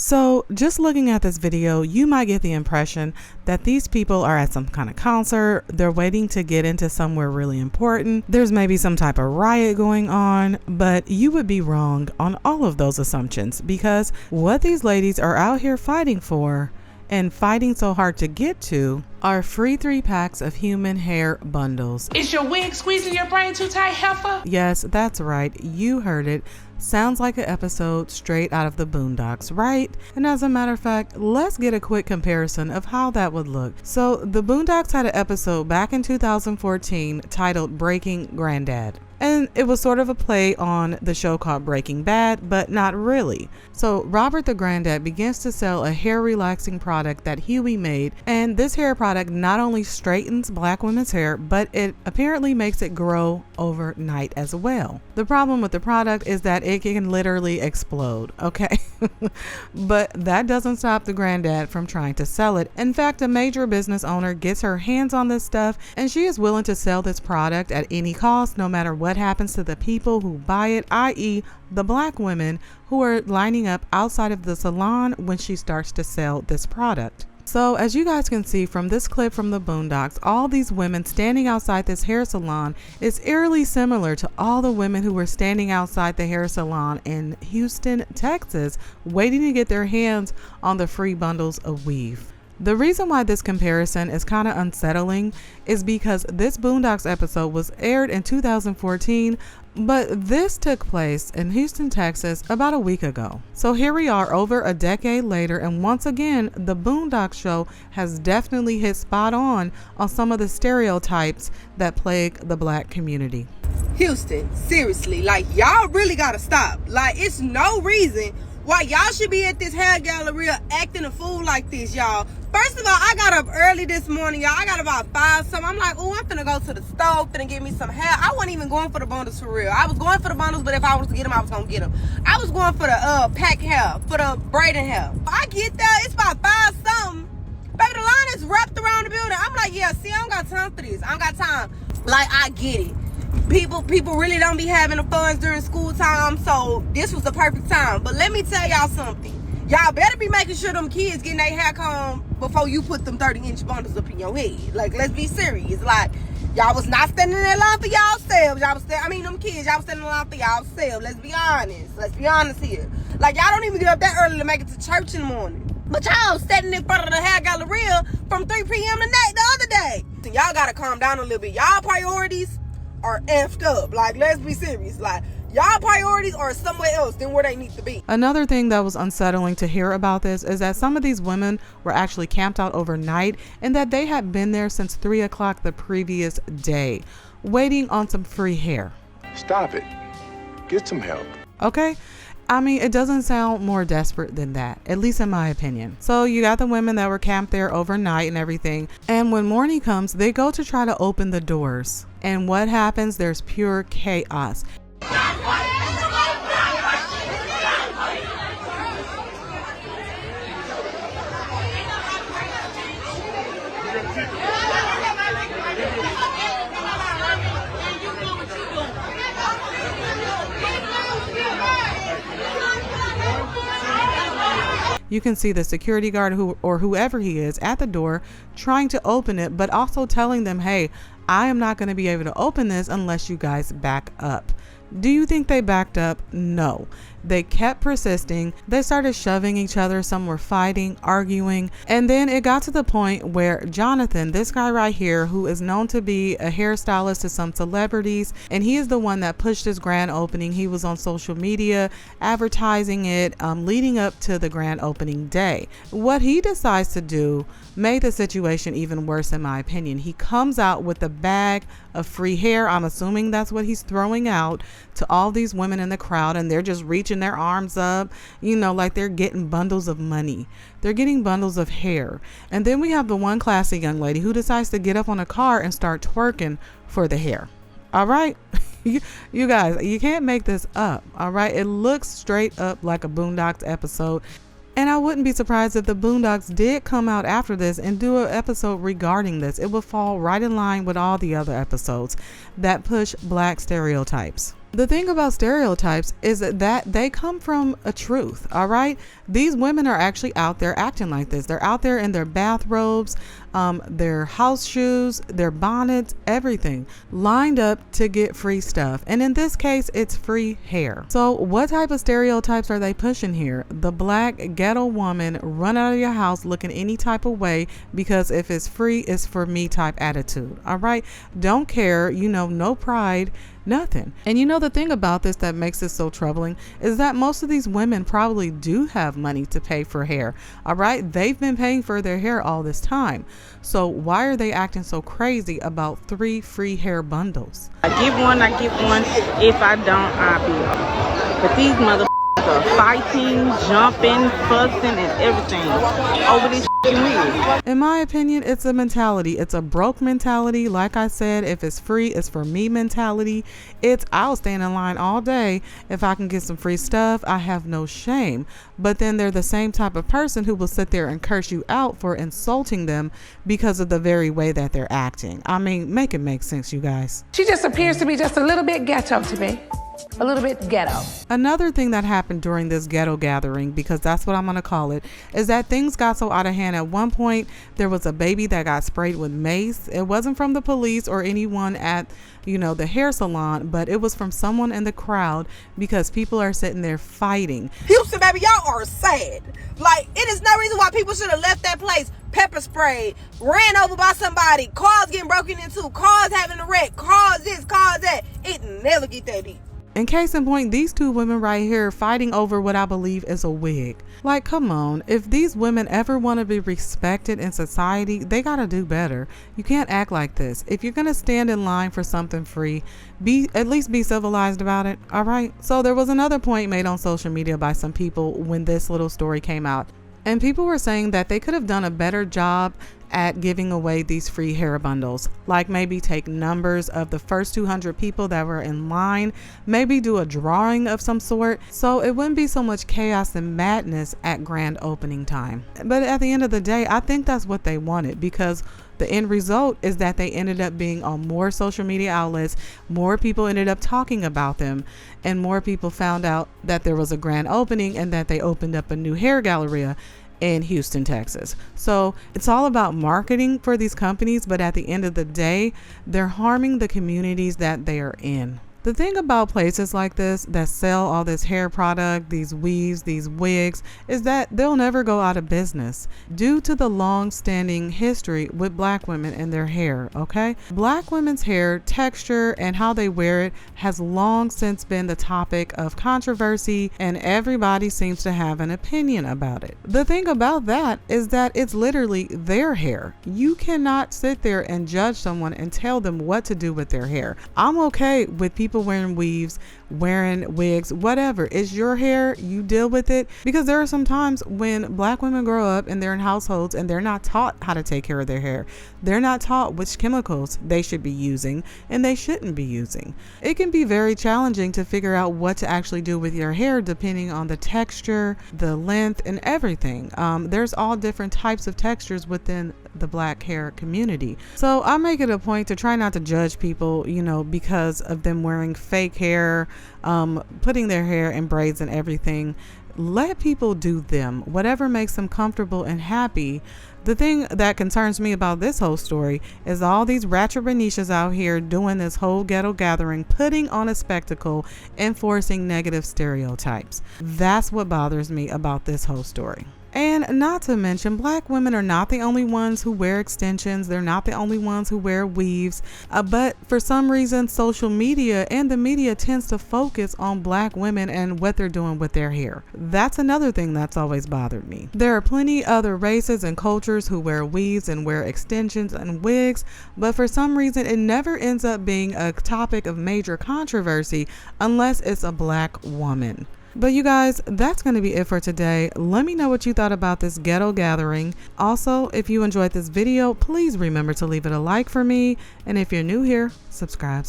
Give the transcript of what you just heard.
So just looking at this video, you might get the impression that these people are at some kind of concert. They're waiting to get into somewhere really important. There's maybe some type of riot going on, but you would be wrong on all of those assumptions because what these ladies are out here fighting for and fighting so hard to get to are free 3-packs of human hair bundles. Is your wig squeezing your brain too tight, heifer? Yes, that's right. You heard it. Sounds like an episode straight out of the Boondocks, right? And as a matter of fact, let's get a quick comparison of how that would look. So the Boondocks had an episode back in 2014 titled Breaking Grandad. And it was sort of a play on the show called Breaking Bad, but not really. So Robert the Grandad begins to sell a hair relaxing product that Huey made, and this hair product not only straightens black women's hair, but it apparently makes it grow overnight as well. The problem with the product is that it can literally explode, okay? But that doesn't stop the Grandad from trying to sell it. In fact, a major business owner gets her hands on this stuff, and she is willing to sell this product at any cost, no matter what happens to the people who buy it, i.e. the black women who are lining up outside of the salon when she starts to sell this product. So as you guys can see from this clip from the Boondocks, all these women standing outside this hair salon is eerily similar to all the women who were standing outside the hair salon in Houston, Texas, waiting to get their hands on the free bundles of weave. The reason why this comparison is kind of unsettling is because this Boondocks episode was aired in 2014, but this took place in Houston, Texas about a week ago. So here we are over a decade later, and once again, the Boondocks show has definitely hit spot on some of the stereotypes that plague the black community. Houston, seriously, like y'all really gotta stop. Like it's no reason why y'all should be at this hair gallery acting a fool like this, y'all. First of all, I got up early this morning, y'all. I got about 5 something. I'm like, oh, I'm finna go to the stove, finna get me some hair. I wasn't even going for the bundles for real. I was going for the bundles, but if I was to get them, I was gonna get them. I was going for the pack hair, for the braiding hair. I get there, it's about 5 something. Baby, the line is wrapped around the building. I'm like, yeah, see, I don't got time for this. I don't got time. Like, I get it. People really don't be having the funds during school time, so this was the perfect time. But let me tell y'all something. Y'all better be making sure them kids getting their hair combed before you put them 30-inch bundles up in your head. Like, let's be serious. Like, y'all was not standing in that line for y'allselves. Y'all was them kids, y'all was standing in line for y'allselves. Let's be honest. Let's be honest here. Like, y'all don't even get up that early to make it to church in the morning. But y'all standing in front of the hair gallery from 3 p.m. the other day. So y'all gotta calm down a little bit. Y'all priorities are effed up. Like, let's be serious. Like, y'all priorities are somewhere else than where they need to be. Another thing that was unsettling to hear about this is that some of these women were actually camped out overnight and that they had been there since 3 o'clock the previous day, waiting on some free hair. Stop it. Get some help. Okay? I mean, it doesn't sound more desperate than that, at least in my opinion. So you got the women that were camped there overnight and everything. And when morning comes, they go to try to open the doors. And what happens? There's pure chaos. You can see the security guard or whoever he is at the door trying to open it, but also telling them, hey, I am not going to be able to open this unless you guys back up. Do you think they backed up? No. They kept persisting. They started shoving each other. Some were fighting, arguing. And then it got to the point where Jonathan, this guy right here, who is known to be a hairstylist to some celebrities, and he is the one that pushed this grand opening. He was on social media advertising it, leading up to the grand opening day. What he decides to do made the situation even worse, in my opinion. He comes out with a bag of free hair. I'm assuming that's what he's throwing out to all these women in the crowd, and they're just reaching their arms up, you know, like they're getting bundles of money. They're getting bundles of hair. And then we have the one classy young lady who decides to get up on a car and start twerking for the hair. All right. You guys, you can't make this up. All right. It looks straight up like a Boondocks episode. And I wouldn't be surprised if the Boondocks did come out after this and do an episode regarding this. It would fall right in line with all the other episodes that push black stereotypes. The thing about stereotypes is that they come from a truth, all right? These women are actually out there acting like this. They're out there in their bathrobes, their house shoes, their bonnets, everything, lined up to get free stuff. And in this case, it's free hair. So what type of stereotypes are they pushing here? The black ghetto woman run out of your house looking any type of way because if it's free, it's for me type attitude, all right? Don't care, no pride, nothing. And the thing about this that makes this so troubling is that most of these women probably do have money to pay for hair. All right. They've been paying for their hair all this time. So why are they acting so crazy about 3 free hair bundles? I get one. If I don't, I be. But these motherfuckers are fighting, jumping, fussing, and everything over this wig. In my opinion, it's a mentality. It's a broke mentality. Like I said, if it's free, it's for me mentality. I'll stand in line all day if I can get some free stuff. I have no shame. But then they're the same type of person who will sit there and curse you out for insulting them because of the very way that they're acting. I mean, make it make sense, you guys. She just appears to be just a little bit ghetto to me. A little bit ghetto. Another thing that happened during this ghetto gathering, because that's what I'm going to call it, is that things got so out of hand. At one point, there was a baby that got sprayed with mace. It wasn't from the police or anyone at, the hair salon, but it was from someone in the crowd because people are sitting there fighting. Houston, baby, y'all are sad. Like, it is no reason why people should have left that place. Pepper sprayed, ran over by somebody, cars getting broken into, cars having a wreck, cars this, cars that. It never get that deep. In case in point, these 2 women right here fighting over what I believe is a wig. Like, come on, if these women ever want to be respected in society, they got to do better. You can't act like this. If you're going to stand in line for something free, at least be civilized about it, all right? So there was another point made on social media by some people when this little story came out. And people were saying that they could have done a better job at giving away these free hair bundles, like maybe take numbers of the first 200 people that were in line, maybe do a drawing of some sort, so it wouldn't be so much chaos and madness at grand opening time. But at the end of the day, I think that's what they wanted, because the end result is that they ended up being on more social media outlets, more people ended up talking about them, and more people found out that there was a grand opening and that they opened up a new hair galleria in Houston, Texas. So it's all about marketing for these companies, but at the end of the day, they're harming the communities that they are in. The thing about places like this that sell all this hair product, these weaves, these wigs, is that they'll never go out of business due to the long-standing history with black women and their hair, okay? Black women's hair texture and how they wear it has long since been the topic of controversy, and everybody seems to have an opinion about it. The thing about that is that it's literally their hair. You cannot sit there and judge someone and tell them what to do with their hair. I'm okay with people wearing weaves, wearing wigs, whatever. It's your hair, you deal with it, because there are some times when black women grow up and they're in households and they're not taught how to take care of their hair. They're not taught which chemicals they should be using and they shouldn't be using. It can be very challenging to figure out what to actually do with your hair depending on the texture, the length, and everything. There's all different types of textures within the black hair community. So I make it a point to try not to judge people, because of them wearing fake hair, putting their hair in braids and everything. Let people do them, whatever makes them comfortable and happy. The thing that concerns me about this whole story is all these ratchet Renishas out here doing this whole ghetto gathering, putting on a spectacle, enforcing negative stereotypes. That's what bothers me about this whole story. And not to mention, black women are not the only ones who wear extensions. They're not the only ones who wear weaves. But for some reason, social media and the media tends to focus on black women and what they're doing with their hair. That's another thing that's always bothered me. There are plenty other races and cultures who wear weaves and wear extensions and wigs, but for some reason, it never ends up being a topic of major controversy unless it's a black woman. But you guys, that's going to be it for today. Let me know what you thought about this ghetto gathering. Also, if you enjoyed this video, please remember to leave it a like for me. And if you're new here, subscribe.